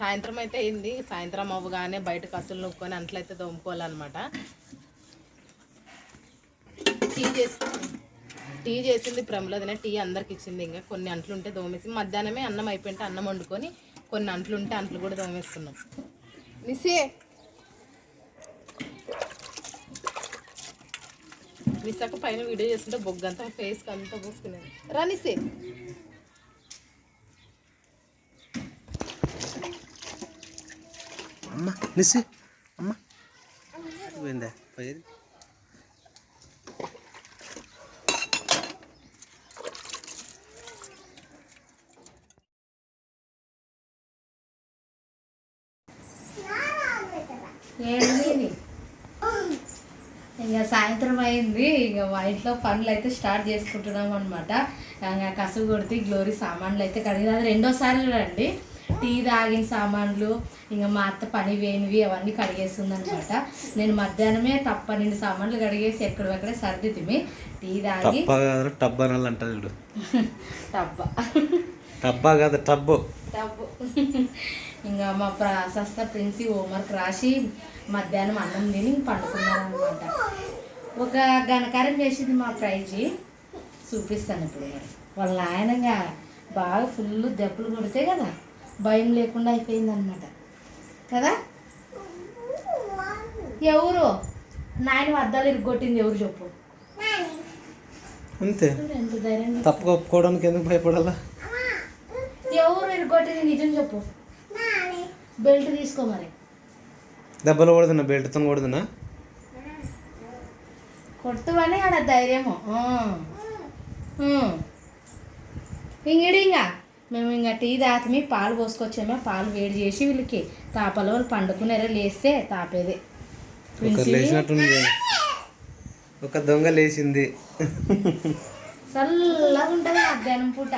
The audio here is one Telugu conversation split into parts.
సాయంత్రం అయితే అయింది. సాయంత్రం అవ్వగానే బయట కసులు నొక్కొని అంట్లయితే తోముకోవాలన్నమాట. టీ చేసింది ప్రమిళదినే. టీ అందరికి ఇచ్చింది. ఇంకా కొన్ని అంట్లుంటే తోమేసి మధ్యాహ్నమే అన్నం అయిపోయింటే అన్నం వండుకొని కొన్ని అంట్లుంటే అంట్లు కూడా తోమేసుకున్నాం. మిస్సక్క పైన వీడియో చేస్తుంటే బొగ్గంతా ఫేస్కి అంతా పూసుకునేది. రానిసే అమ్మ నిస్సి అమ్మ పోయిందా పోయేది. ఇక సాయంత్రం అయింది. ఇక మా ఇంట్లో పనులు అయితే స్టార్ట్ చేసుకుంటున్నాం అనమాట. ఇంకా కసువు కొడితే గ్లోరీ సామాన్లు అయితే కడిగి అది రెండోసారి చూడండి. టీ తాగిన సామాన్లు ఇంకా మా అత్త పని వేనివి అవన్నీ కడిగేస్తుంది అనమాట. నేను మధ్యాహ్నమే టప్ప నిండు సామాన్లు కడిగేసి ఎక్కడెక్కడే సర్దితిమి. టీ తాగి టబ్బా అంటారు టబ్బా టబ్బా కాదు టబ్బు టబ్బు. ఇంకా మా ప్రశస్త ప్రిన్సి హోంవర్క్ రాసి మధ్యాహ్నం అన్నం తిని పండుకున్నారనమాట. ఒక ఘనకార్యం చేసింది మా ప్రైజీ, చూపిస్తాను ఇప్పుడు. మరి వాళ్ళ నాయనంగా బాగా ఫుల్ దెబ్బలు కొడితే కదా భయం లేకుండా అయిపోయిందనమాట కదా. ఎవరు నాయన అద్దాలు ఇరుగొట్టింది ఎవరు చెప్పు. అంతే, ఎంత ధైర్యం. తప్పు ఒప్పుకోవడానికి ఎందుకు భయపడాలా? ఎవరు ఇరుగొట్టింది నిజం చెప్పు. బెల్ట్ తీసుకో. మరి దెబ్బలు కొడుతున్నా, బెల్ట్తో కొడుతున్నా. కొట్టువని ఆడ ధైర్యము. ఇంగిడి ఇంకా మేము ఇంకా టీ తాతమి పాలు పోసుకొచ్చామో పాలు వేడి చేసి వీళ్ళకి తాపలో వాళ్ళు పండుకున్నారో లేస్తే తాపేదే. లేచినట్టుంది, ఒక దొంగ లేచింది. చల్లగా ఉంటుంది మధ్యాహ్నం పూట.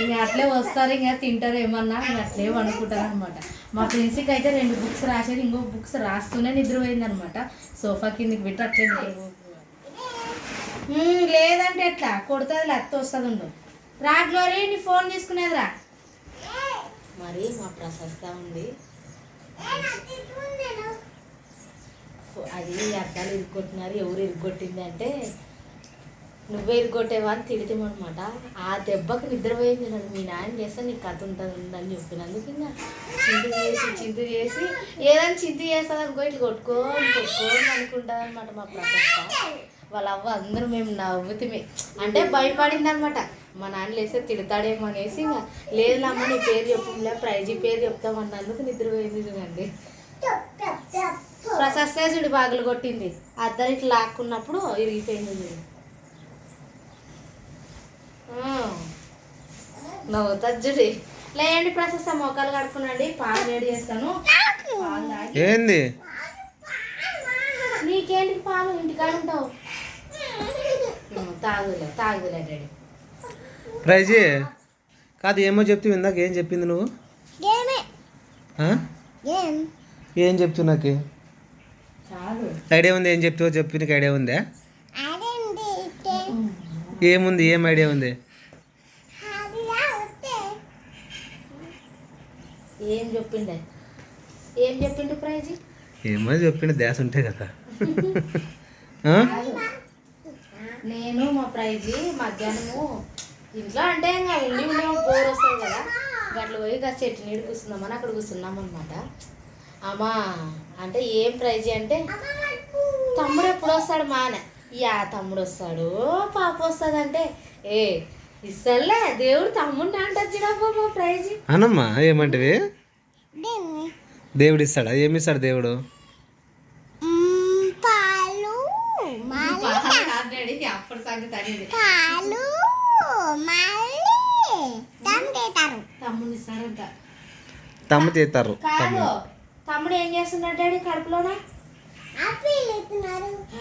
ఇంకా అట్లే వస్తారు, ఇంకా తింటారు ఏమన్నా, ఇంకా అట్లే వండుకుంటారు అనమాట. మా ప్రిన్సికి అయితే 2 బుక్స్ రాసేది, ఇంకో బుక్స్ రాస్తూనే నిద్రపోయింది అనమాట. సోఫా కిందకి పెట్టి అట్లే లేదంటే ఎట్లా కొడుతుంది, అత్త వస్తుంది. ఉండు రా గ్లోరీ, నీ ఫోన్ తీసుకునేది రా. మరి మా ప్రశస్త ఉంది, అది అద్దాలు ఇరుక్కొట్టినారు. ఎవరు ఇరుక్కొట్టింది అంటే నువ్వే ఇరుగొట్టేవా అని తిడితేమనమాట. ఆ దెబ్బకి నిద్రపోయింది. నన్ను మీ నాయన చేస్తే నీకు కథ ఉంటుందని చెప్పినందుకు ఇంకా చింత చేసి ఏదైనా చింత చేస్తుంది అనుకో, ఇట్లా కొట్టుకోని అనుకుంటుంది అనమాట మా ప్రశస్త. వాళ్ళ అవ్వ అందరూ మేము నవ్వుతామే, అంటే భయపడింది అనమాట. మా నాన్న లేస్తే తిడతాడేమో అనేసి ఇంకా లేదులమ్మ నీ పేరు చెప్పులే ప్రైజీ పేరు చెప్తామన్నందుకు నిద్రపోయింది. చూడండి ప్రశస్త చూడు బాగులు కొట్టింది. అద్దరు ఇట్లా లాక్కున్నప్పుడు ఇరిగిపోయింది చూడు. నవ్వుతుంది చూడి. లేండి ప్రశస్త మోకాలు కడుక్కునండి, పాలు వేడి చేస్తాను. ఏంది నీకేంటి పాలు, ఇంటికాడ ఉంటావు. తాగులే డాడీ. ప్రైజీ కాదు, ఏమో చెప్తే ఇందాక ఏం చెప్పింది నువ్వు? ఏం చెప్తావు? నాకు ఐడియా ఉంది. ఏం చెప్తావో చెప్పి నీకు ఐడియా ఉందా? ఏముంది, ఏం ఐడియా ఉంది? ఏం చెప్పిండు ప్రైజీ? ఏమో చెప్పిండు, ధ్యాస ఉంటే కదా. నేను మా ప్రైజీ మధ్యాహ్నము ఇంట్లో అంటే ఇంకా ఉండి బోర్ వస్తుంది కదా, గట్ల పోయి చెట్టు నీడు కూర్చుందామని అక్కడ కూర్చున్నాం అనమాట. అమ్మా అంటే ఏం ప్రైజీ అంటే తమ్ముడు ఎప్పుడు వస్తాడు మాన. తమ్ముడు వస్తాడు పాప వస్తుంది అంటే ఇస్తలే దేవుడు తమ్ముడిని అంటొచ్చినప్ప మా ప్రైజీ. అనమ్మా ఏమంటివి? దేవుడు ఇస్తాడా? ఏమి ఇస్తాడు దేవుడు? అప్పుడు సంగతి తమ్ముడు ఇస్తాడంట. తమ్ముడు చేస్తారు. కాదు, తమ్ముడు ఏం చేస్తున్నాడు డాడీ కడుపులోనా?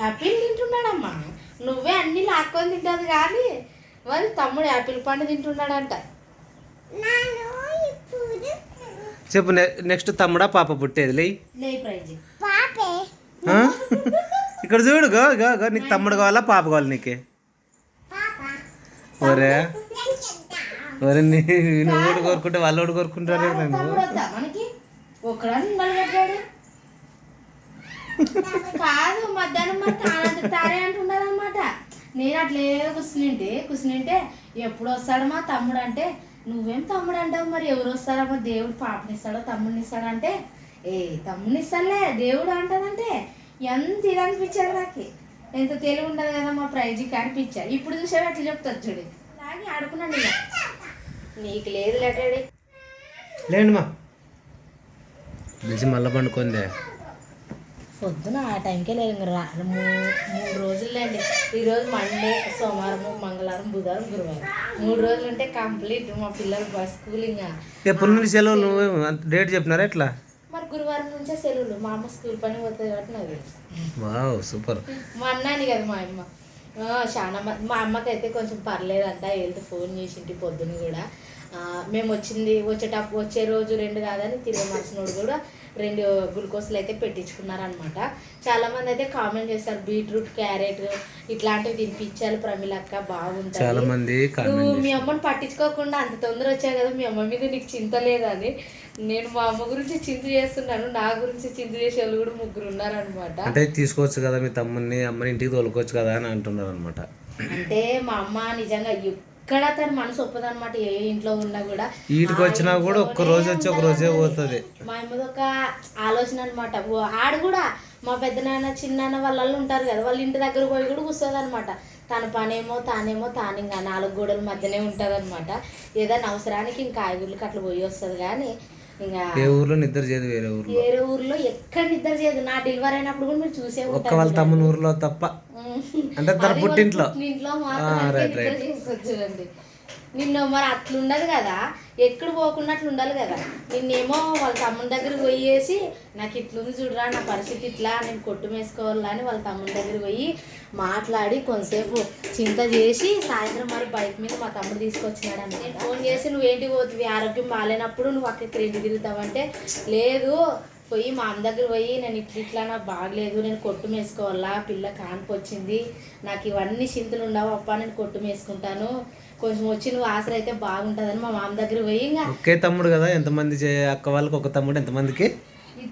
యాపిల్ తింటున్నాడమ్మా. నువ్వే అన్ని లాక్కొని తింటుంది కానీ మరి తమ్ముడు యాపిల్ పండు తింటున్నాడంట. చెప్పు, నెక్స్ట్ తమ్ముడా పాప పుట్టేది? లే ఇక్కడ చూడు, గో గో గో, నీకు తమ్ముడు కావాలా పాప కావాలి? నీకే ఒరే మరి నువ్వు కూడా కోరుకుంటే వాళ్ళు కూడా కోరుకుంటారు నన్ను. తమ్ముడు వద్దా మనకి ఒక్కడని నిలబెట్టాడు కాదు మధ్యాహ్నం మరి తారే అంటున్నారు అనమాట. నేను అట్లే కూర్చునింటే ఎప్పుడు వస్తాడు మా తమ్ముడు అంటే, నువ్వేం తమ్ముడు అంటావు, మరి ఎవరు వస్తారమ్మా, దేవుడు పాపనిస్తాడో తమ్ముడిని ఇస్తాడంటే, తమ్ముడిని ఇస్తాడులే దేవుడు అంటాడంటే ఎంత ఇది అనిపించాడు నాకు. ఎంత తెలివి ఉండదు కదా మా ప్రైజ్కి అనిపించా. ఇప్పుడు చూసాడు అట్లా చెప్తాడు చూడు, లాగి ఆడుకున్నాడు. ఇక నీకు లేదు లేటాడి లేండి మా బిజీ మళ్ళీ పండుకుందే. పొద్దున ఆ టైంకే లేదు. ఇంకా 3 రోజులేండి. ఈరోజు మండే, సోమవారం, మంగళవారం, బుధవారం, గురువారం 3 రోజులు ఉంటే కంప్లీట్ మా పిల్లలు బస్ స్కూల్. ఇంకా ఎప్పటి నుండి సెలవులు నువ్వు డేట్ చెప్పినారా ఎట్లా? మరి గురువారం నుంచే సెలవులు. మా అమ్మ స్కూల్ పని పోతుంది కాబట్టి నాకు తెలుసు. Wow super. మా అన్నాని కదా మా అమ్మ చాలా మా అమ్మకైతే కొంచెం పర్లేదంట. వెళ్తే ఫోన్ చేసింటి పొద్దున కూడా. మేము వచ్చే రోజు 2 కాదని తిరిగి మనసునోడు కూడా 2 గ్లూకోజ్లు అయితే పెట్టించుకున్నారనమాట. చాలామంది అయితే కామెంట్ చేస్తారు, బీట్రూట్, క్యారెట్ ఇట్లాంటివి తినిపించాలి ప్రమిళక్క బాగుంటుంది. చాలా మంది నువ్వు మీ అమ్మని పట్టించుకోకుండా అంత తొందర వచ్చావు కదా, మీ అమ్మ మీద నీకు చింత లేదని. నేను మా అమ్మ గురించి చింత చేస్తున్నాను, నా గురించి చింత చేసే వాళ్ళు కూడా 3 ఉన్నారనమాట. అంటే తీసుకోవచ్చు కదా మీ తమ్ముని, అమ్మని ఇంటికి తోలుకోవచ్చు కదా అని అంటున్నారు అనమాట. అంటే మా అమ్మ నిజంగా ఎక్కడ తన మనసు ఒప్పదనమాట. ఏ ఇంట్లో ఉన్నా కూడా వీటికి వచ్చినా కూడా ఒక్క రోజు వచ్చి ఒక రోజే పోతుంది. మా అమ్మది ఒక ఆలోచన అనమాట. ఆడు కూడా మా పెద్దనాన్న చిన్నాన్న వాళ్ళు ఉంటారు కదా, వాళ్ళ ఇంటి దగ్గర పోయి కూడా కూర్చోదు అనమాట. తన పనేమో తాను ఇంకా 4 గోడల మధ్యనే ఉంటుంది అనమాట. ఏదైనా అవసరానికి ఇంకా కాయగూరలకు అట్లా పోయి వస్తుంది. కానీ ఇంకా ఏ ఊర్లో నిద్ర చేయదు, వేరే ఊర్లో ఎక్కడ నిద్ర చేయదు. నా డెలివరీ అయినప్పుడు కూడా మీరు చూసే ఒక్క వాళ్ళ తమ్ముని ఊర్లో తప్ప, అంటే తన పుట్టింట్లో నిద్ర చేస్తుంది చూడండి. నిన్న మరి అట్లుండదు కదా, ఎక్కడ పోకుండా అట్లా ఉండాలి కదా. నిన్నేమో వాళ్ళ తమ్ముని దగ్గరికి పోయేసి, నాకు ఇట్లుంది చూడరా నా పరిస్థితి ఇట్లా, నేను కొట్టు వేసుకోవాలా అని వాళ్ళ తమ్ముని దగ్గరికి పోయి మాట్లాడి కొంతసేపు చింత చేసి సాయంత్రం మరి బైక్ మీద మా తమ్ముడు తీసుకొచ్చినాడు అని. నేను ఫోన్ చేసి నువ్వేంటి పోతుంది, ఆరోగ్యం బాగాలేనప్పుడు నువ్వు అక్కడికి 2 తిరుగుతావంటే, లేదు పోయి మా అమ్మ దగ్గర పోయి నేను ఇట్లా నాకు బాగలేదు, నేను కొట్టు వేసుకోవాలా, పిల్ల కాన్పు వచ్చింది, నాకు ఇవన్నీ చింతలు ఉండవు అప్ప, నేను కొట్టు వేసుకుంటాను, కొంచెం వచ్చి నువ్వు ఆసర అయితే బాగుంటుందని మా మామ దగ్గర పోయి. ఇంకా ఒకే తమ్ముడు కదా, ఎంతమంది అక్క వాళ్ళకి ఒక తమ్ముడు, ఎంతమందికి?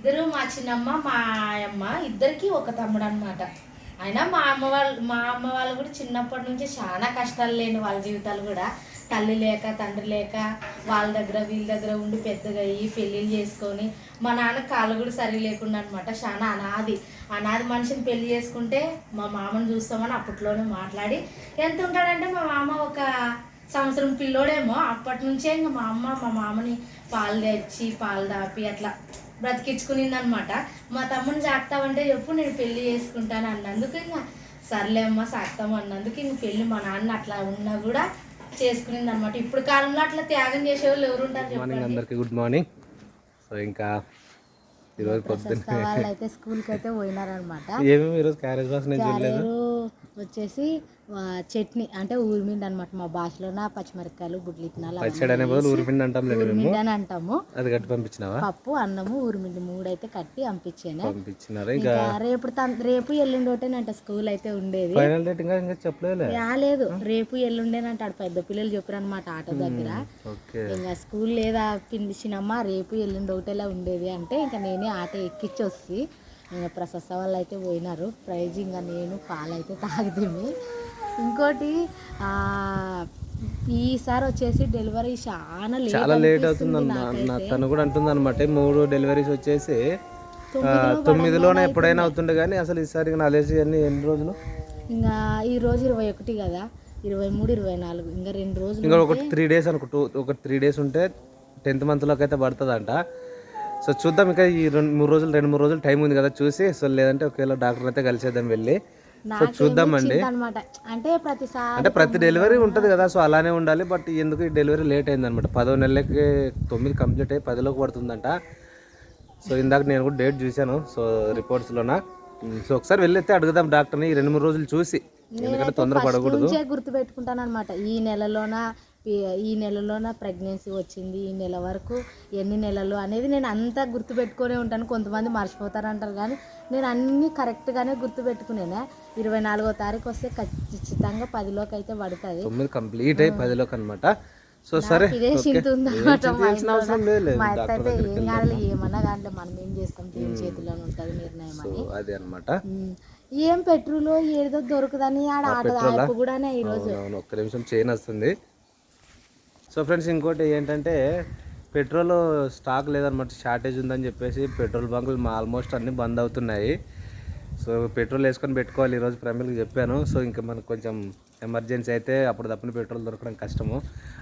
2, మా చిన్నమ్మ మా అమ్మ ఇద్దరికి ఒక తమ్ముడు అనమాట. అయినా మా అమ్మ వాళ్ళు కూడా చిన్నప్పటి నుంచి చాలా కష్టాలు లేని వాళ్ళ జీవితాలు కూడా. తల్లి లేక తండ్రి లేక వాళ్ళ దగ్గర వీళ్ళ దగ్గర ఉండి పెద్దగా అయ్యి పెళ్ళిళ్ళు చేసుకొని, మా నాన్న కాళ్ళు కూడా సరి లేకుండా అనమాట. చాలా అనాది మనిషిని పెళ్లి చేసుకుంటే మా మామని చూస్తామని అప్పట్లోనే మాట్లాడి, ఎంత ఉంటాడంటే మా మామ ఒక సంవత్సరం పిల్లోడేమో, అప్పటి నుంచే ఇంకా మా మామని పాలు తెచ్చి పాలు దాపి అట్లా బ్రతికించుకునింది అనమాట. మా తమ్ముని సాకుతామంటే చెప్పు నేను పెళ్లి చేసుకుంటాను అన్నందుకు ఇంకా సర్లే అమ్మ సాకుతాం అన్నందుకు ఇంక పెళ్ళి మా నాన్న అట్లా ఉన్నా కూడా చేసుకునింది అనమాట. ఇప్పుడు కాలంలో అట్లా త్యాగం చేసేవాళ్ళు ఎవరు ఉంటారు చెప్పండి. అందరికీ గుడ్ మార్నింగ్. సో ఇంకా ఈరోజు పొద్దున్న వాళ్ళు అయితే స్కూల్కి అయితే పోయినారనమాట. ఏమేమి ఈరోజు క్యారేజ్ బాక్స్ నేను చూడలేదు. వచ్చేసి చట్నీ అంటే ఊరిమిండి అనమాట, మా భాషలోన పచ్చిమిరపకాయలు గుడ్లు ఇత్తనాలు పచ్చడి అనే బదులు ఊరిపిండి అంటాం, ఊరిమిండి అని అంటాము. అది కట్టి పంపించినావా? పప్పు, అన్నము, ఊరిమిండి 3 అయితే కట్టి పంపించినారు. ఇంకా రేపు ఎల్లుండి ఒకటేనంట స్కూల్ అయితే ఉండేది. ఫైనల్ డేట్ ఇంకా చెప్పలేదు. రాలేదు, రేపు ఎల్లుండేనంటాడు పెద్ద పిల్లలు చెప్పారు అనమాట ఆటో దగ్గర. ఇంకా స్కూల్ లేదా పిలిచినమ్మా, రేపు ఎల్లుండి ఒకటేలా ఉండేది అంటే ఇంకా నేనే ఆటో ఎక్కించి వస్తే ఇంకా ప్రశస్త వాళ్ళు అయితే పోయినారు. ప్రైజ్ ఇంకా నేను పాలైతే తాగుతామి. ఇంకోటి ఈసారి వచ్చేసి డెలివరీ చాలా లేట్ అవుతుంది అన్న. తను కూడా అంటుంది అనమాట, 3 డెలివరీస్ వచ్చేసి 9లోనే ఎప్పుడైనా అవుతుండే, కానీ అసలు ఈసారి నాలేసి అన్ని ఎన్ని రోజులు, ఇంకా ఈ రోజు 21 కదా, 23, 24 ఇంకా 2 రోజులు, ఇంకా ఒక 3 డేస్ అనుకుంటూ, ఒక 3 డేస్ ఉంటే 10th మంత్లోకి అయితే పడుతుందంట. సో చూద్దాం, ఇంకా ఈ 2-3 రోజులు టైం ఉంది కదా చూసి. సో లేదంటే ఒకవేళ డాక్టర్ అయితే కలిసేద్దాం వెళ్ళి. సో చూద్దామండి. అంటే ప్రతి డెలివరీ ఉంటుంది కదా, సో అలానే ఉండాలి. బట్ ఎందుకు ఈ డెలివరీ లేట్ అయింది అనమాట. 10వ నెలకి 9 కంప్లీట్ అయ్యి 10లోకి పడుతుందంట. సో ఇందాక నేను కూడా డేట్ చూశాను సో రిపోర్ట్స్లోన. సో ఒకసారి వెళ్ళైతే అడుగుదాం డాక్టర్ని, ఈ 2-3 రోజులు చూసి, ఎందుకంటే తొందర పడకూడదు. గుర్తు పెట్టుకుంటాను అనమాట, ఈ నెలలోన ప్రెగ్నెన్సీ వచ్చింది, ఈ నెల వరకు ఎన్ని నెలలు అనేది నేను అంతా గుర్తుపెట్టుకునే ఉంటాను. కొంతమంది మర్చిపోతారంటారు కానీ నేను అన్నీ కరెక్ట్గానే గుర్తుపెట్టుకునేనా. 24వ తారీఖు వస్తే ఖచ్చితంగా 10లోకి అయితే పడుతుంది. 9 కంప్లీట్ అయ్యి 10లోకి అనమాట. సో సరే ఇదే చింత ఉందన్నమాట మా చేయాల్సిన ఇంట్లో. అవసరం లేదు మా అత్త డాక్టర్ అయితే దగ్గరికి ఏం వెళ్దాం. కాదు ఏమన్నా కానీ మనం ఏం చేస్తాం దేవుని చేతిలోనే ఉంటుంది నిర్ణయం సో అని. అది అనమాట. ఏం పెట్రోల్ ఏదో దొరుకుదని ఆడ ఆటో పెట్రోలా? ఆపు కూడానే ఈరోజు. అవునవును, ఒక్క నిమిషం చైన్ వస్తుంది. సో ఫ్రెండ్స్ ఇంకోటి ఏంటంటే పెట్రోల్ స్టాక్ లేదనమాట, షార్టేజ్ ఉందని చెప్పేసి పెట్రోల్ బంకులు ఆల్మోస్ట్ అన్నీ బంద్ అవుతున్నాయి. సో పెట్రోల్ వేసుకొని పెట్టుకోవాలి ఈరోజు ప్రమిల్కి చెప్పాను. సో ఇంకా మనకు కొంచెం ఎమర్జెన్సీ అయితే అప్పుడు తప్పని పెట్రోల్ దొరకడం కష్టము.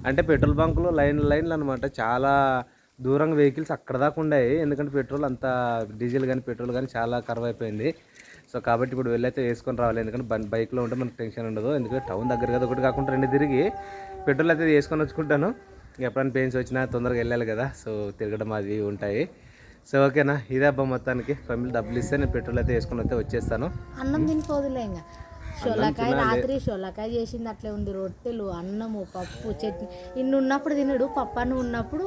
అంటే పెట్రోల్ బంకులు లైన్లు అనమాట, చాలా దూరంగా వెహికల్స్ అక్కడ దాకా ఉన్నాయి. ఎందుకంటే పెట్రోల్ అంతా డీజిల్ కానీ పెట్రోల్ కానీ చాలా కరువు అయిపోయింది. సో కాబట్టి ఇప్పుడు వెళ్ళైతే వేసుకొని రావాలి. ఎందుకంటే బైక్లో ఉంటే మనకు టెన్షన్ ఉండదు. ఎందుకంటే టౌన్ దగ్గర కదా, ఒకటి కాకుండా రెండు తిరిగి పెట్రోల్ అయితే వేసుకొని వచ్చుకుంటాను. ఎప్పుడైనా పెయిన్స్ వచ్చినా తొందరగా వెళ్ళాలి కదా, సో తిరగడం అది ఉంటాయి. సో ఓకేనా, ఇదే అబ్బా మొత్తానికి. ఫ్యామిలీ డబ్బులు ఇస్తే నేను పెట్రోల్ అయితే వేసుకొని అయితే వచ్చేస్తాను. అన్నం తినిపోదులే ఇంకా. షొలకాయ రాత్రి షొలకాయ చేసింది అట్లే ఉంది, రొట్టెలు అన్నము పప్పు చట్నీ. ఇన్ని ఉన్నప్పుడు తినడు, పప్పు అన్నం ఉన్నప్పుడు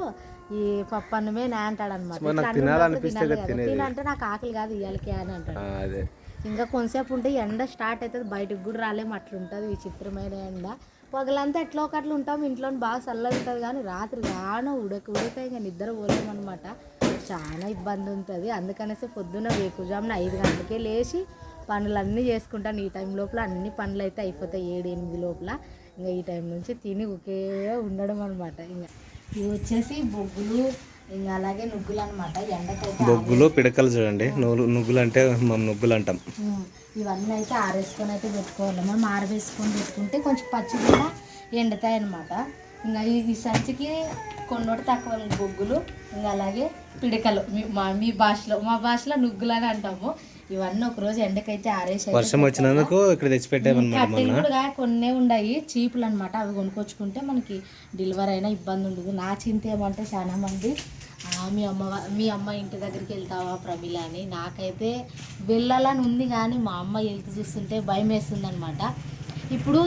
ఈ పప్పు అన్నమే నా అంటాడు అనమాట. తినంటే నాకు ఆకలి కాదు ఇయ్యాలకి అని అంటాడు. అదే ఇంకా కొంతసేపు ఉంటే ఎండ స్టార్ట్ అవుతుంది, బయటకు కూడా రాలేము, అట్లుంటుంది విచిత్రమైన ఎండ. పగలంతా ఎట్లా ఒకట్లు ఉంటాం, ఇంట్లో బాగా చల్లగా ఉంటుంది, కానీ రాత్రి గాన ఉడక ఇంకా నిద్ర పోలేమన్నమాట. చాలా ఇబ్బంది ఉంటుంది. అందుకనేసి పొద్దున్న వేకుజామున 5 గంటలకే లేచి పనులన్నీ చేసుకుంటాను. ఈ టైం లోపల అన్ని పనులు అయితే అయిపోతాయి, 7-8 లోపల. ఇంకా ఈ టైం నుంచి తిని ఒకే ఉండడం అనమాట. ఇంకా ఇవి వచ్చేసి బొగ్గులు, ఇంకా అలాగే నుగ్గులు అనమాట. ఎండకైతే బొగ్గులు పిడకలు చూడండి, నుగ్గులు అంటే మనం నుగ్గులు అంటాం. ఇవన్నీ అయితే ఆరేసుకొని అయితే పెట్టుకోవాలి. మనం ఆరవేసుకొని పెట్టుకుంటే కొంచెం పచ్చి కూడా ఎండుతాయి అనమాట. ఇంకా ఈ సంచికి కొన్నోటి తక్కువ బొగ్గులు, ఇంకా అలాగే పిడకలు. మీ భాషలో, మా భాషలో నుగ్గులు అని అంటాము. ఇవన్నీ ఒకరోజు ఎండకైతే ఆరేసి, వర్షం వచ్చినందుకు ఇక్కడ తెచ్చిపెట్టామన్నమాట. కట్టెలు కూడా కొన్నే ఉన్నాయి చీపులు అనమాట. అవి కొనుక్కొచ్చుకుంటే మనకి డెలివరీ అయినా ఇబ్బంది ఉండదు. నా చింత ఏమంటే చాలా మంది మీ అమ్మ ఇంటి దగ్గరికి వెళ్తావా ప్రమిళ అని. నాకైతే వెళ్ళాలని ఉంది, కానీ మా అమ్మ హెల్త్ చూస్తుంటే భయం వేస్తుంది అనమాట. ఇప్పుడు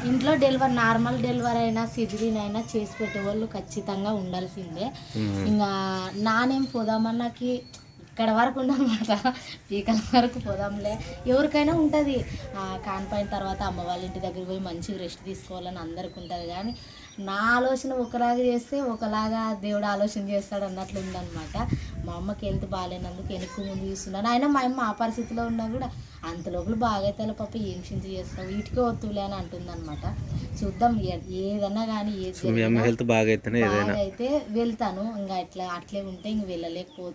ఇంట్లో డెలివరీ, నార్మల్ డెలివరీ అయినా సిజరీన్ అయినా చేసి పెట్టేవాళ్ళు ఖచ్చితంగా ఉండాల్సిందే. ఇంకా నానేం పోదామన్నాకి ఇక్కడ వరకు ఉండనమాట, పీకల వరకు పోదాంలే. ఎవరికైనా ఉంటుంది కానిపోయిన తర్వాత అమ్మ వాళ్ళ ఇంటి దగ్గరికి పోయి మంచిగా రెస్ట్ తీసుకోవాలని అందరికి ఉంటుంది. కానీ నా ఆలోచన ఒకలాగా చేస్తే ఒకలాగా దేవుడు ఆలోచన చేస్తాడు అన్నట్లు ఉందన్నమాట. మా అమ్మకి హెల్త్ బాగాలేనందుకు వెనక్కు ముందు చూస్తున్నాను. అయినా మా అమ్మ ఆ పరిస్థితిలో ఉన్నా కూడా అంత లోపల బాగైతే పాప ఏం చింత చేస్తావు, వీటికే వస్తువులే అని అంటుందన్నమాట. చూద్దాం, ఏదన్నా కానీ హెల్త్ బాగైతే వెళ్తాను. ఇంకా అట్లే ఉంటే ఇంక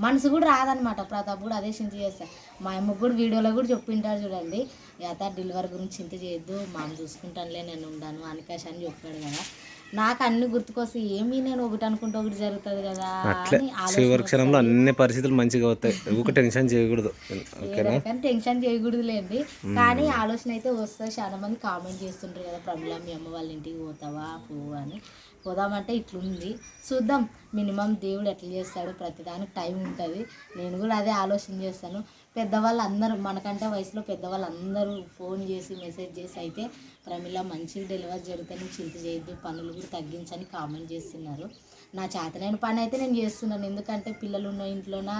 మనసు కూడా రాదనమాట. ప్రతాప్ కూడా అదే చింత చేస్తా. మా అమ్మకు కూడా వీడియోలో కూడా చెప్పింటాడు చూడండి, డెలివరీ గురించి చింత చేయొద్దు, మా అమ్మ చూసుకుంటానులే, నేను ఉండాను అనికాష్ అని చెప్పాడు కదా. నాకు అన్ని గుర్తుకొస్తే ఏమీ నేను ఒకటి అనుకుంటే ఒకటి జరుగుతుంది కదా అని ఆలోచన. అన్ని పరిస్థితులు మంచిగా అవుతాయి, టెన్షన్ చేయకూడదు. కానీ టెన్షన్ చేయకూడదులేండి. కానీ ఆలోచన అయితే వస్తుంది. చాలా మంది కామెంట్ చేస్తుంటారు కదా, ప్రమిళ మీ అమ్మ వాళ్ళ ఇంటికి పోతావా పువ్వు అని. పోదామంటే ఇట్లుంది, చూద్దాం. మినిమం దేవుడు ఎట్లా చేస్తాడు, ప్రతిదానికి టైం ఉంటుంది. నేను కూడా అదే ఆలోచన చేస్తాను. పెద్దవాళ్ళు అందరూ, మనకంటే వయసులో పెద్దవాళ్ళు అందరూ ఫోన్ చేసి మెసేజ్ చేసి అయితే ప్రమిళ మంచిగా డెలివరీ జరుగుతుంది, చింత చేయొద్దు, పనులు కూడా తగ్గించని కామెంట్ చేస్తున్నారు. నా చేతనైన పని అయితే నేను చేస్తున్నాను. ఎందుకంటే పిల్లలు ఉన్న ఇంట్లోన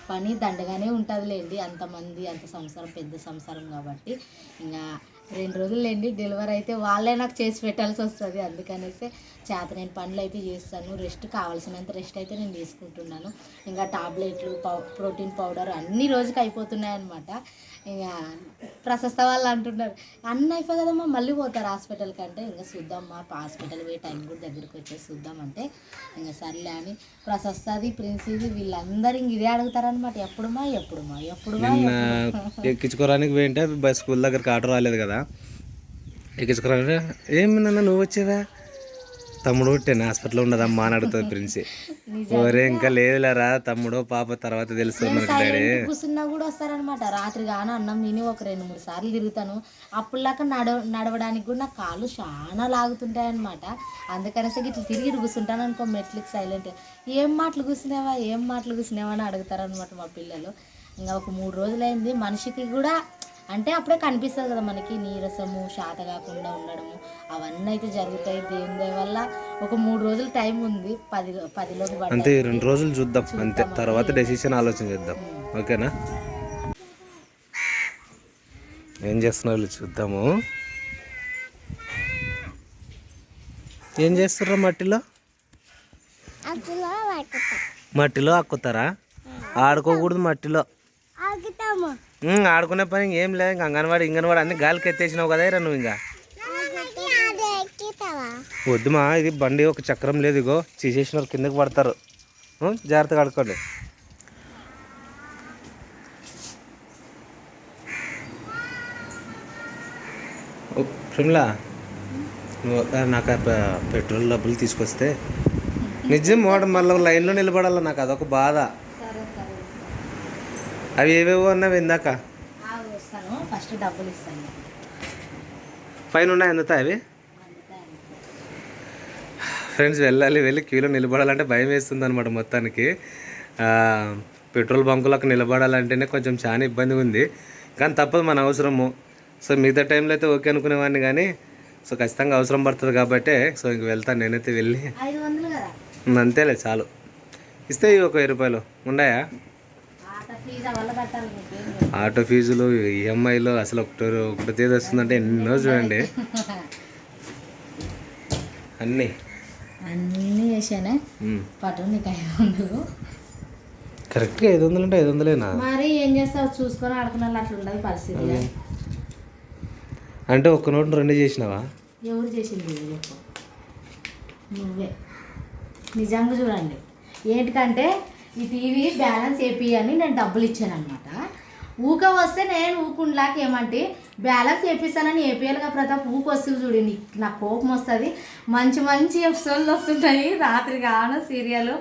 పని దండగానే ఉంటుందిలేండి. అంతమంది అంత సంసారం, పెద్ద సంసారం కాబట్టి. ఇంకా 2 రోజులేండి డెలివరీ అయితే వాళ్ళే నాకు చేసి పెట్టాల్సి వస్తుంది. అందుకనేసి చేతనైన పనులు అయితే చేస్తాను. రెస్ట్ కావాల్సినంత రెస్ట్ అయితే నేను తీసుకుంటున్నాను. ఇంకా టాబ్లెట్లు, ప్రోటీన్ పౌడర్ అన్ని రోజుకి అయిపోతున్నాయి అనమాట. ఇంకా ప్రశస్త వాళ్ళు అంటున్నారు అన్నీ అయిపోయి కదమ్మా మళ్ళీ పోతారు హాస్పిటల్ కంటే. ఇంకా చూద్దామ్మా, హాస్పిటల్ పోయే టైం కూడా దగ్గరికి వచ్చేసి చూద్దామంటే ఇంకా సర్లే అని ప్రశస్తది, ప్రిన్సీది వీళ్ళందరూ ఇంక ఇదే అడుగుతారనమాట. ఎప్పుడుమా ఎక్కించుకోవడానికి పోయింటే బస్ స్కూల్ దగ్గరికి ఆటో రాలేదు కదా, ఎక్కించుకోరా ఏమి నాన్న నువ్వు వచ్చేవా, తమ్ముడు పుట్టాను హాస్పిటల్లో ఉండదమ్మా అని అడుగుతుంది ప్రిన్సి. ఓరే ఇంకా లేదులేరా తమ్ముడు పాప తర్వాత తెలుస్తుంది కూర్చున్నా కూడా వస్తారనమాట. రాత్రి గాను అన్నం తిని ఒక 2-3 సార్లు తిరుగుతాను. అప్పుడులాగా నడవడానికి కూడా నా కాళ్ళు చాలా లాగుతుంటాయి అనమాట. అందుకనేసి ఇట్లా తిరిగి కూర్చుంటాను అనుకో మెట్లకి సైలెంట్. ఏం మాటలు కూర్చునేవా అని అడుగుతారనమాట మా పిల్లలు. ఇంకా ఒక 3 రోజులైంది. మనిషికి కూడా అంటే అప్పుడే కనిపిస్తుంది కదా మనకి, నీరసము, శాత కాకుండా ఉండడము అవన్నీ అయితే జరుగుతాయి దేవుని దయ వల్ల. ఒక 3 రోజులు టైం ఉంది, 10లోకి అంతే. 2 రోజులు చూద్దాం అంతే, తర్వాత డెసిషన్ ఆలోచన చేద్దాం. ఓకేనా, ఏం చేస్తున్నారు చూద్దాము. ఏం చేస్తుర్రా మట్టిలో? మట్టిలో ఆక్కుతారా? ఆడుకోకూడదు మట్టిలో. ఆడుకునే పని ఏం లేదు. ఇంకా అంగన్వాడి అన్ని గాలికి ఎత్తేసినావు కదా నువ్వు. ఇంకా వద్దుమా, ఇది బండి ఒక చక్రం లేదు. ఇగో తీసేసిన కిందకి పడతారు. జాగ్రత్తగా ఆడుకోండి. ప్రిమ్లా, నాకు పెట్రోల్ డబ్బులు తీసుకొస్తే నిజం మళ్ళీ లైన్లో నిలబడాల. నాకు అదొక బాధ. అవి ఏవేవో అన్నవి ఇందాక ఫస్ట్ డబ్బులు ఇస్తాను. పైన ఉన్నాయి, అందుతాయి అవి. ఫ్రెండ్స్, వెళ్ళి క్యూలో నిలబడాలంటే భయం వేస్తుంది అనమాట మొత్తానికి. పెట్రోల్ బంకులకు నిలబడాలంటేనే కొంచెం చాలా ఇబ్బందిగా ఉంది. కానీ తప్పదు, మన అవసరము. సో మిగతా టైంలో అయితే ఓకే అనుకునేవాడిని, కానీ సో ఖచ్చితంగా అవసరం పడుతుంది కాబట్టి సో ఇంక వెళ్తాను. నేనైతే వెళ్ళి అంతేలే చాలు. ఇస్తే ఒక 1000 రూపాయలు ఉన్నాయా? ఆటో ఫీజులు, ఈఎంఐలు, అసలు ఒకటో తేదీ వస్తుందంటే ఎన్నో చూడండి. అన్నీ చేశానే పట్టు. నీకు 500 కరెక్ట్గా 500 అంటే 500 మరి ఏం చేస్తావు? చూసుకొని ఆడుకునే అట్లా ఉండదు పరిస్థితి. అంటే ఒక్క నోట్ 2 చేసినావా? ఎవరు చేసింది? నువ్వే. నిజంగా చూడండి, ఏంటికంటే ఈ టీవీ బ్యాలెన్స్ వేపియని నేను డబ్బులు ఇచ్చాను అనమాట. ఊక వస్తే నేను ఊకుండాక ఏమంటే బ్యాలెన్స్ వేపిస్తానని వేపియాలిగా ప్రతాప్. ఊకి వస్తుంది చూడు, నాకు కోపం వస్తుంది. మంచి ఎపిసోడ్లు వస్తుంటాయి రాత్రి కాను సీరియల్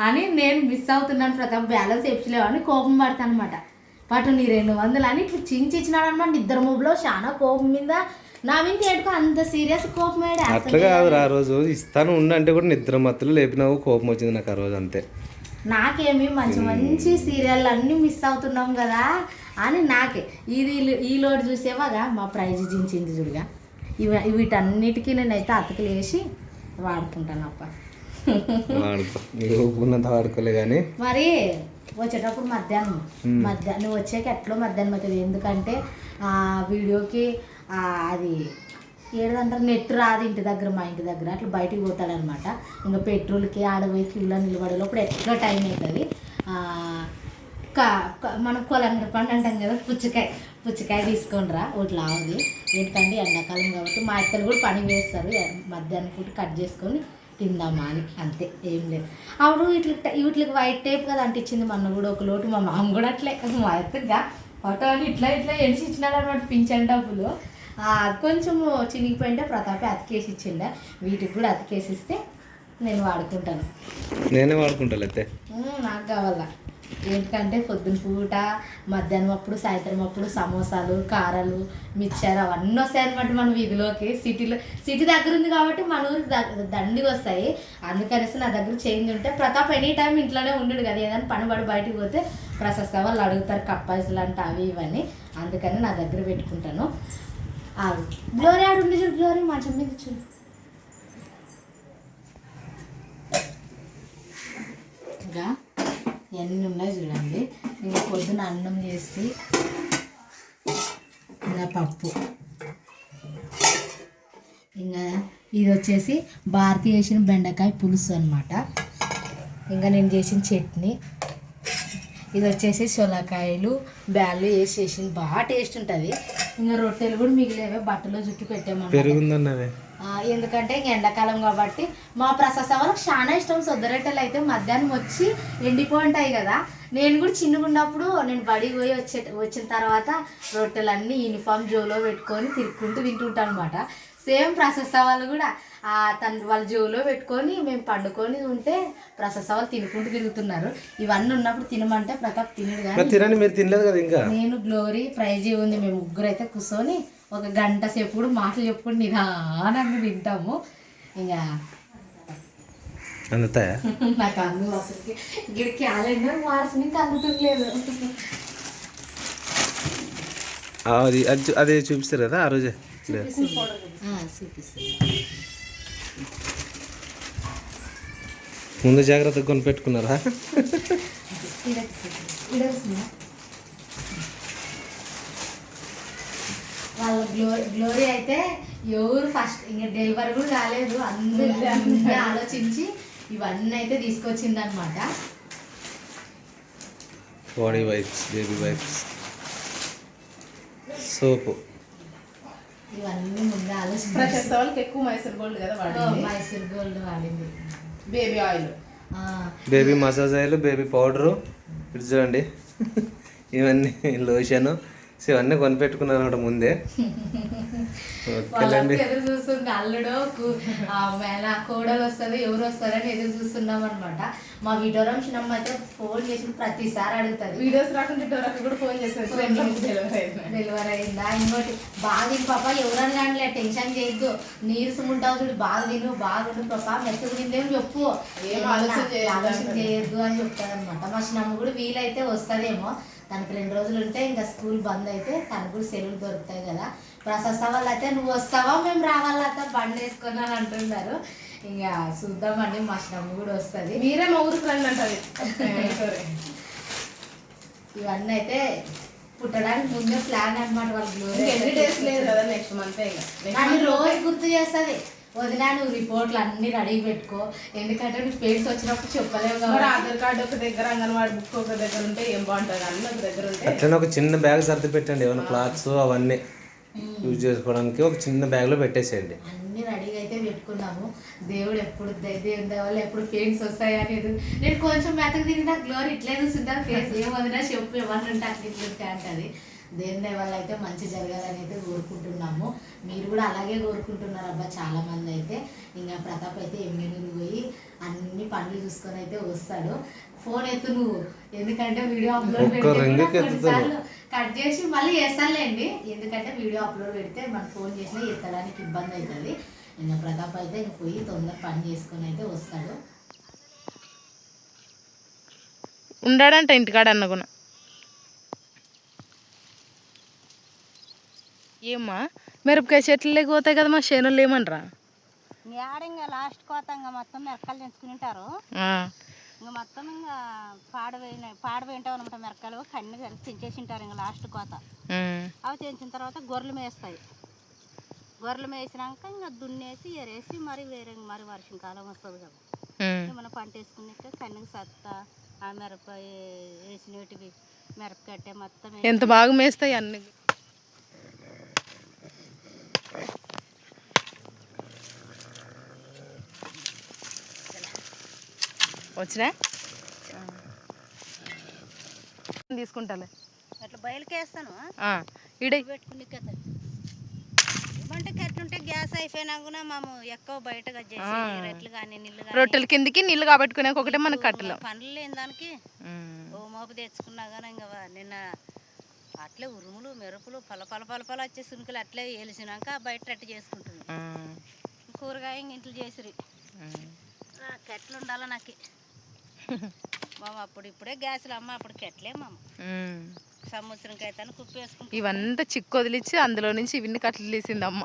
అని నేను మిస్ అవుతున్నాను ప్రతాప్. బ్యాలెన్స్ వేపించలేవు అని కోపం పడతాను అనమాట. పట్టు నీ 200 అని ఇట్లా చించిచ్చినాడు అనమాట. నిద్ర మూబులో చాలా కోపం మీద నా మీద ఏడుకో అంత సీరియస్ కోపం. అట్లా కాదు, ఆ రోజు ఇస్తాను ఉండంటే కూడా నిద్ర మత్తులు లేపినావు, కోపం వచ్చింది నాకు ఆ రోజు. అంతే. నాకేమి మంచి సీరియల్ అన్నీ మిస్ అవుతున్నాం కదా అని నాకే ఈ లోడ్ చూసేవాగా మా ప్రైజ్ జించింది చూడుగా. వీటన్నిటికీ నేనైతే అతకలు వేసి వాడుకుంటాను అప్ప. వాడుకోలే కానీ మరి వచ్చేటప్పుడు మధ్యాహ్నం వచ్చాక ఎట్లో మధ్యాహ్నం అవుతుంది. ఎందుకంటే వీడియోకి అది ఏదంటారు నెట్ రాదు ఇంటి దగ్గర, మా ఇంటి దగ్గర. అట్లా బయటికి పోతాడనమాట. ఇంకా పెట్రోల్కి ఆడపోయి క్యూలో నిలబడేలోప్పుడు ఎట్లా టైం అవుతుంది. మనం కొలంగ పండు అంటాం కదా, పుచ్చకాయ తీసుకొని రా ఒకటి లావుది. ఎందుకంటే ఎండాకాలం కాబట్టి మా అత్తలు కూడా పని వేస్తారు. మధ్యాహ్నం ఫుడ్ కట్ చేసుకొని తిందామా అని, అంతే, ఏం లేదు. అప్పుడు వీటికి వైట్ టేప్ కదా అంటించింది మొన్న కూడా ఒక లోటు. మా మామ కూడా అట్లే మా ఎత్తుగా ఫోటో అని ఇట్లా ఎంచి ఇచ్చినాడు అనమాట పింఛన్ డబ్బులు. కొంచెం చినిగిపోయింటే ప్రతాపే అతికేసి ఇచ్చిండే. వీటికి కూడా అతికేసి ఇస్తే నేను వాడుకుంటాను. నేనే వాడుకుంటాను అయితే. నాకు కావాలా. ఏంటంటే పొద్దున పూట, మధ్యాహ్నం అప్పుడు, సాయంత్రం అప్పుడు సమోసాలు, కారాలు, మిక్చర్ అవన్నీ వస్తాయి అనమాట మన వీధిలోకి. సిటీ దగ్గర ఉంది కాబట్టి మన ఊరికి దండిగా వస్తాయి. అందుకనేసి నా దగ్గర చేంజ్ ఉంటే ప్రతాప్ ఎనీ టైం ఇంట్లోనే ఉండడు కదా. ఏదైనా పని పడి బయటకు పోతే ప్రశస్త వాళ్ళు అడుగుతారు కప్పాయిసులు అంటే అవి ఇవన్నీ. అందుకని నా దగ్గర పెట్టుకుంటాను. గ్లోరీ ఆడుండి చూడు, గ్లోరీ మంచం మీద చూడు. ఇంకా ఎన్ని ఉన్నాయి చూడండి. ఇంకా పొద్దున అన్నం చేసి, ఇంకా పప్పు, ఇంకా ఇది వచ్చేసి భారతి చేసిన బెండకాయ పులుసు అనమాట. ఇంకా నేను చేసిన చట్నీ. ఇది వచ్చేసి సొలకాయలు బ్యాళ్ళు వేసి చేసింది, బాగా టేస్ట్ ఉంటుంది. ఇంకా రొట్టెలు కూడా మిగిలేవే బట్టలో చుట్టూ పెట్టామన్నమాట. ఎందుకంటే ఇంక ఎండాకాలం కాబట్టి మా ప్రసాద్ వాళ్ళకి చాలా ఇష్టం. సొద్దరొట్టెలు అయితే మధ్యాహ్నం వచ్చి ఎండిపోంటాయి కదా. నేను కూడా చిన్నగా ఉన్నప్పుడు నేను బడికి పోయి వచ్చిన తర్వాత రొట్టెలన్నీ యూనిఫామ్ జోలో పెట్టుకొని తిరుక్కుంటూ తింటుంటాను అనమాట. సేమ్ ప్రశస్త వాళ్ళు కూడా వాళ్ళ జోలో పెట్టుకొని మేము పండుకొని ఉంటే ప్రశస్త వాళ్ళు తినుకుంటూ తిరుగుతున్నారు. ఇవన్నీ ఉన్నప్పుడు తినమంటే ప్రతాప్ తినడు కానీ నేను గ్లోరీ ప్రైజ్ ఉంది. మేము ముగ్గురు అయితే కూర్చొని 1 గంట సేపు కూడా మాటలు చెప్పుకుంటూ నిదానంగా తింటాము. ఇంకా నాకు అందు అసలుకి ఇక్కడ క్యాలెండర్ మార్చిన ఇంకా అందుతుండలేదు. అదే చూపిస్తారు కదా ఆ రోజే. ముందు జాగ్రత్తగా కొనిపెట్టుకున్నారా? వాళ్ళ గ్లోరీ అయితే ఎవరు ఫస్ట్ ఇంకా డెలివరీ కూడా కాలేదు, అందరూ ఆలోచించి ఇవన్నీ అయితే తీసుకొచ్చింది అనమాట. బాడీ వైప్స్, బేబీ వైప్స్, సోపు, ఇవన్నీ ముందే ఆలోచించి ప్రతి వాళ్ళకి ఎక్కువ మైసూర్ గోల్డ్ కదా వాడింది. మైసూర్ గోల్డ్ వాడింది. Baby oil, baby massage oil, baby powder, ఇది చూడండి ఇవన్నీ లోషను. సో ఇవన్నీ కొనిపెట్టుకున్నాను అనమాట ముందే. వాళ్ళంతా ఎదురు చూస్తుంది, అల్లుడు నా కోడలు వస్తుంది ఎవరు వస్తారని ఎదురు చూస్తున్నాం అనమాట. మా విడోరం చిన్నమ్మ అయితే ఫోన్ చేసి ప్రతిసారి అడుగుతుంది. వీడియోస్ రాకుండా డోరాకి కూడా ఫోన్ చేస్తుంది డెలివరీ అయిందా. ఇంకోటి బాగా తిను పాప, ఎవరని కానీ టెన్షన్ చేయొద్దు, నీరసం ఉంటావు చూడు, బాగా తిను, బాగుండు పాప, మెత్తకు తిందేమో చెప్పు, ఆలోచన చేయొద్దు అని చెప్తారు అనమాట. మా చిన్నమ్మ కూడా వీలైతే వస్తుందేమో, తనకు 2 రోజులు ఉంటే ఇంకా స్కూల్ బంద్ అయితే తనకు కూడా సెలవులు దొరుకుతాయి కదా. ప్రసస్త వాళ్ళు అయితే నువ్వు వస్తావా మేము రావాలైతే బండి వేసుకొని అని అంటున్నారు. ఇంకా చూద్దామండి, మా చిన్నమ్మ కూడా వస్తుంది. మీరే మా ఊరికి రండి అంటది. ఇవన్నీ అయితే పుట్టడానికి ముందే ప్లాన్ అనమాట. వాళ్ళు ఎన్ని డేస్ లేదు కదా, నెక్స్ట్ మంత్ నన్ను రోజు గుర్తు చేస్తుంది, వదినా నువ్వు రిపోర్ట్లు అన్ని రెడీ పెట్టుకో, ఎందుకంటే నువ్వు పేరెంట్స్ వచ్చినప్పుడు చెప్పలేవు కాబట్టి. ఆధార్ కార్డు ఒక దగ్గర, అంగన్వాడి బుక్ ఒక దగ్గర ఉంటే ఏం బాగుంటుంది, అన్నీ ఒక దగ్గర ఉంటే. అట్లనే ఒక చిన్న బ్యాగ్ సర్ది పెట్టండి, ఏమైనా క్లాత్స్ అవన్నీ యూజ్ చేసుకోవడానికి ఒక చిన్న బ్యాగ్లో పెట్టేసేయండి. అన్ని రెడీగా అయితే పెట్టుకున్నాము. దేవుడు ఎప్పుడు దేవుని దేవాళ్ళు ఎప్పుడు పెయిన్స్ వస్తాయని నేను కొంచెం మెత్తకు తిరిగినా గ్లోరీ ఇట్లే చూస్తుంటాను, ఫేస్ ఏమొదినా చెప్పు ఏమన్నా ఉంటే అట్లా ఇట్లుంటే అంటది. దేవుని దేవాళ్ళు అయితే మంచి జరగాలని అయితే కోరుకుంటున్నాము. మీరు కూడా అలాగే కోరుకుంటున్నారు అబ్బా చాలా మంది అయితే. ఇంకా ప్రతాప్ అయితే ఎమ్మెల్యేలు పోయి అన్ని పనులు చూసుకొని అయితే వస్తాడు. ఫోన్ ఎత్తు నువ్వు, ఎందుకంటే వీడియో అప్లోడ్ పెడితే కట్ చేసి మళ్ళీ చేస్తానులేండి, ఎందుకంటే వీడియో అప్లోడ్ పెడితే మన ఫోన్ చేసినా ఎత్తడానికి ఇబ్బంది అవుతుంది. ఇంకా ప్రతాప్ అయితే ఇంక పోయి తొందర పని చేసుకొని అయితే వస్తాడు. ఉండాడంట ఇంటికాడ అన్నగుణ. ఏమ్మా మిరపకాయ చెట్లు లేకపోతాయి కదా మా చేనులు ఏమనరా? ఇంకా లాస్ట్ కోత ఇంకా మొత్తం మిరకాయలు తెంచుకుని ఉంటారు. ఇంకా మొత్తం ఇంకా పాడపోయింటావు అనమాట. మిరకాయలు కన్నీ తెంచేసి ఉంటారు ఇంకా లాస్ట్ కోత. అవి తెంచిన తర్వాత గొర్రెలు మేస్తాయి. గొర్రెలు మేసినాక ఇంకా దున్నేసి ఎరేసి మరి వేరే మరి వర్షం కాలం వస్తుంది కదా, మనం పంట వేసుకున్నాక కన్నీకి సత్త ఆ మిరపకాయ వేసినవి మిరపకట్టే మొత్తం ఎంత బాగా మేస్తాయి అన్ని. వచ్చినా తీసుకుంటాలే, అట్లా బయలుకేస్తాను ఈడే పెట్టుకుని కదా. అంటే ఎట్లుంటే గ్యాస్ అయిపోయినాక మేము ఎక్కువ బయటగా చేసి రెట్లు కానీ నీళ్ళు కానీ రొట్టెల కిందికి నీళ్ళు కాబట్టుకునే ఒకటే మనకు కట్టలు పనులు లేని దానికి ఓ మోపు తెచ్చుకున్నా కానీ ఇంకా నిన్న అట్లే ఉరుములు మెరుపులు పల వచ్చే సునుకులు అట్లే వేలిసినాక బయట రెట్టు చేసుకుంటుంది. కూరగాయ ఇంట్లో చేసిరి కెట్లు ఉండాలి నాకు. మామ అప్పుడు ఇప్పుడే గ్యాసులు అమ్మ, అప్పుడు కెట్లే మామ. సంవత్సరంకి అయితే కుప్పి వేసుకుంటాం. ఇవంతా చిక్కు వదిలిచ్చి అందులో నుంచి ఇవన్నీ కట్టలు తీసింది అమ్మ.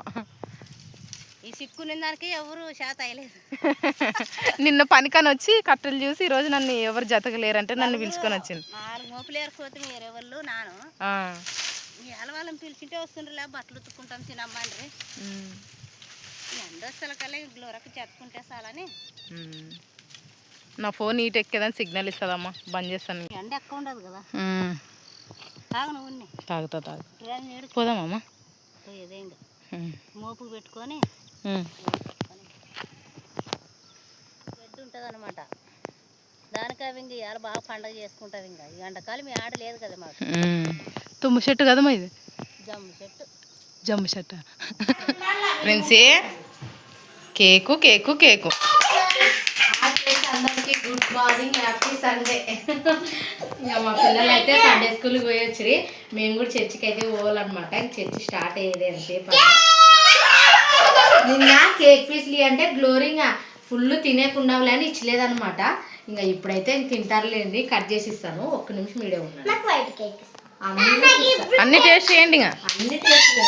ఈ చిక్కుని దానికి ఎవరు శాత అయ్యలేదు. నిన్న పనికని వచ్చి కట్టెలు చూసి ఈరోజు నన్ను ఎవరు జతకలేరంటే నన్ను పిలుచుకొని వచ్చింది. 4 మోపులు ఏరుకోతే వేరే వాళ్ళు నాను వాళ్ళని పిలిచింటే వస్తుండ్రులే, బట్టలు ఉతుక్కుంటాం తినమ్మండ్రి. ఎండ వస్తల కల్లా గ్లోరకు చెప్పుకుంటే చాలని. నా ఫోన్ నీట్ ఎక్కేదని సిగ్నల్ ఇస్తుందమ్మా, బంద్ చేస్తాను. ఎండ ఎక్కువ ఉండదు కదా. తాగు నువ్వు తాగుతా పోదామమ్మా. పోయేదేంటి మోపు పెట్టుకొని గడ్డి ఉంటుంది అనమాట. దానికి అవి ఇంక ఇవాళ బాగా పండగ చేసుకుంటుంది. ఇంకా ఈ ఎండకాలం మీ ఆడ లేదు కదా మాకు. తుమ్ము చెట్టు కదమ్మా ఇది, జమ్ము చెట్టు. ఫ్రెండ్సే కేకు కేకు కేకు. అందరికి గుడ్ మార్నింగ్, హ్యాపీ సండే. ఇంకా మా పిల్లలు అయితే సండే స్కూల్కి పోయి వచ్చి మేము కూడా చర్చికి అయితే పోవాలన్నమాట. ఇంక చర్చి స్టార్ట్ అయ్యేది ఎంతసేపు. నిన్న కేక్ పీస్లు అంటే గ్లోరింగ్ ఫుల్ తినేకుండాలి అని ఇచ్చలేదనమాట. ఇంకా ఇప్పుడైతే తింటారులేండి, కట్ చేసి ఇస్తాను. 1 నిమిషం వీడియో ఉన్నాను. అన్ని టేస్ట్ చేయండి. ఇంకా అన్ని టేస్ట్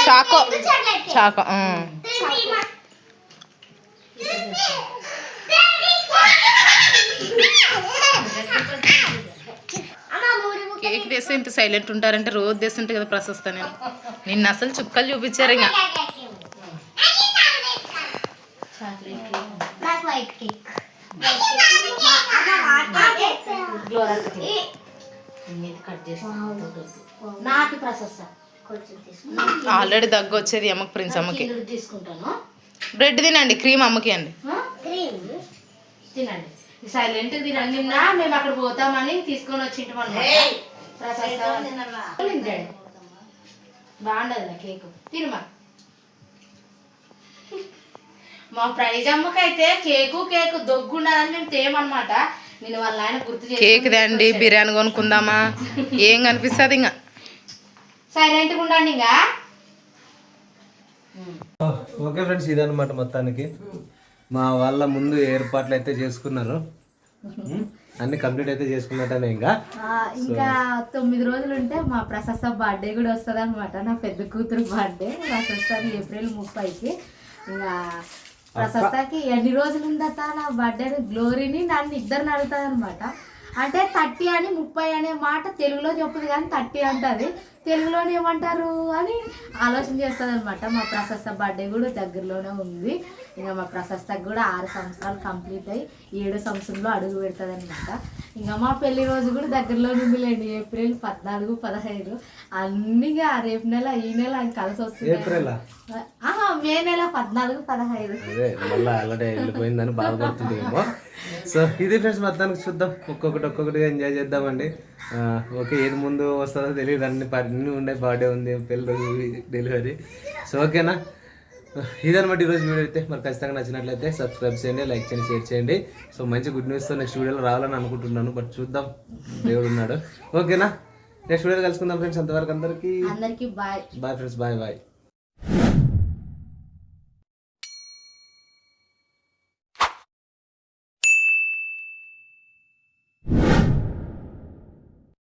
చాకో చాకో కేక్ చేస్తే ఇంత సైలెంట్ ఉంటారంటే రోజు చేస్తుంటే కదా ప్రశస్త నేను నిన్న అసలు చుక్కలు చూపించారు ఇంకా నాకు ప్రశస్త ఆల్రెడీ దగ్గు వచ్చేది అమ్మకి ప్రిన్స్ అమ్మకి తీసుకుంటాను. బ్రెడ్ తినండి క్రీమ్ అమ్మకి అండి తినండి సైలెంట్ తినండి. నిన్న మేము అక్కడ పోతామని తీసుకొని వచ్చింటాం బాగుండదు కేక్ తినమా. మా ప్రైజ్ అమ్మకైతే కేకు దొగ్గుండదని మేము తేమన్నమాట. నేను వాళ్ళ ఆయన గుర్తు కేక్ దండి బిర్యానీ కొనుక్కుందామా ఏం కనిపిస్తుంది ఇంకా సైలెంట్గా ఉండండి ఇంకా. ఓకే ఫ్రెండ్స్, ఇదన్నమాట మొత్తానికి మా వాళ్ళ ముందు ఏర్పాట్లు అయితే చేసుకున్నారు. అన్ని కంప్లీట్ అయితే చేసుకున్నట్టనే ఇంకా 9 రోజులు ఉంటే మా ప్రశస్త బర్త్డే కూడా వస్తుంది అనమాట. నా పెద్ద కూతురు బర్త్డే ప్రశస్త ఏప్రిల్ 30కి. ఇంకా ప్రశస్తకి ఎన్ని రోజులు ఉందట నా బర్త్డే గ్లోరీని నన్ను ఇద్దరిని అడుగుతుంది అనమాట. అంటే 30 అని 30 అనే మాట తెలుగులో చెప్పుది కానీ 30 అంటుంది, తెలుగులోనే ఏమంటారు అని ఆలోచన చేస్తుంది అనమాట. మా ప్రశస్త బర్త్డే కూడా దగ్గరలోనే ఉంది. ఇంకా మా ప్రశస్తకి కూడా 6 సంవత్సరాలు కంప్లీట్ అయ్యి 7 సంవత్సరంలో అడుగు పెడుతుంది అనమాట. ఇంకా మా పెళ్లి రోజు కూడా దగ్గరలోనే ఉందిలేండి, ఏప్రిల్ 14, 15 అన్నీ రేపు నెల ఈ నెల కలిసి వస్తుంది. మే నెల 14, 15 అదే మళ్ళీ ఆల్రెడీ వెళ్ళిపోయిందని బాధపడుతుందేమో. సో ఇది ఫ్రెండ్స్ మొత్తానికి చూద్దాం, ఒక్కొక్కటిగా ఎంజాయ్ చేద్దామండి. ఓకే, ఏది ముందు వస్తుందో తెలియదు, అన్ని ఉండే బర్త్డే ఉంది, పెళ్ళి రోజు, డెలివరీ. సో ఓకేనా, ఇదనమాట ఈరోజు వీడియో అయితే. మరి ఖచ్చితంగా నచ్చినట్లయితే సబ్స్క్రైబ్ చేయండి, లైక్ చేయండి, షేర్ చేయండి. సో మంచి గుడ్ న్యూస్తో నెక్స్ట్ వీడియోలో రావాలని అనుకుంటున్నాను, బట్ చూద్దాం, దేవుడు ఉన్నాడు. ఓకేనా, నెక్స్ట్ వీడియోలో కలుసుకుందాం ఫ్రెండ్స్. అంతవరకు అందరికీ బాయ్ ఫ్రెండ్స్, బాయ్.